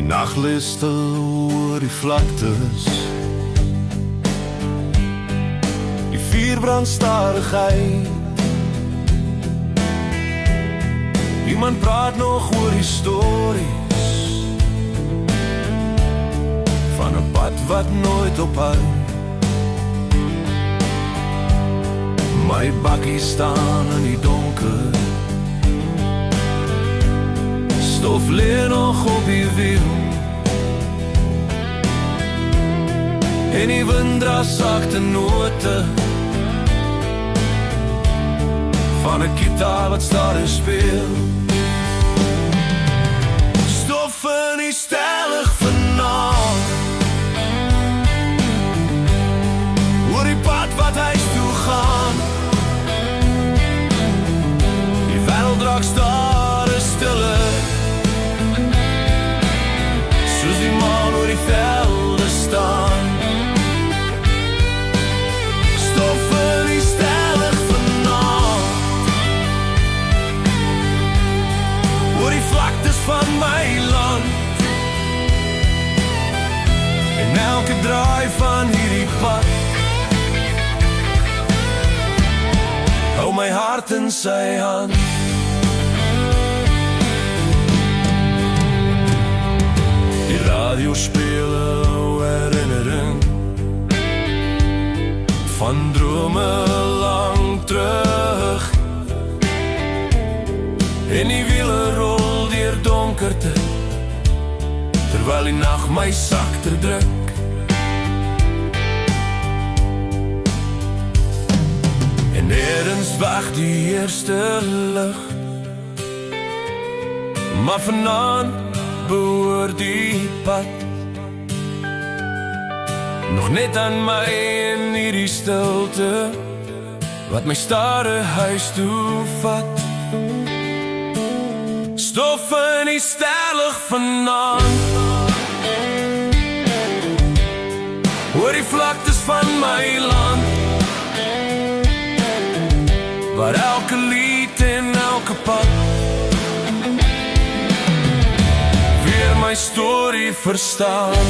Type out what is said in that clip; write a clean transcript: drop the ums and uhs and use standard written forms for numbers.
Nag lê stil oor die vlaktes. Die vuur brand stadig uit. Iemand praat nog oor die stories van 'n pad wat nooit ophou. My bakkie staan in die donker. Stof lê nog op die wiel. En die wind dra sagte note van 'n gitaar wat stadig speel. Stof in die stellig vanaand oor die pad wat huis toe gaan. Die wêreld raak staar is stille, soos die maan oor die velde staan. Stof in die stellig vanaand oor die vlaktes van my land. En elke draai van hierdie pad hou my hart in sy hand. Die radio speel 'n herinnering van drome lang terug. En die wiele rol deur donkerte, terwyl die nag my sagter druk. En nêrens wag die eerste lig, maar vanaand behoort die pad nog net aan my in hierdie stilte wat my stare huis toe vat. Stof in die stellig vanaand oor die vlaktes van my land, waar elke lied en elke pad weer my storie verstaan.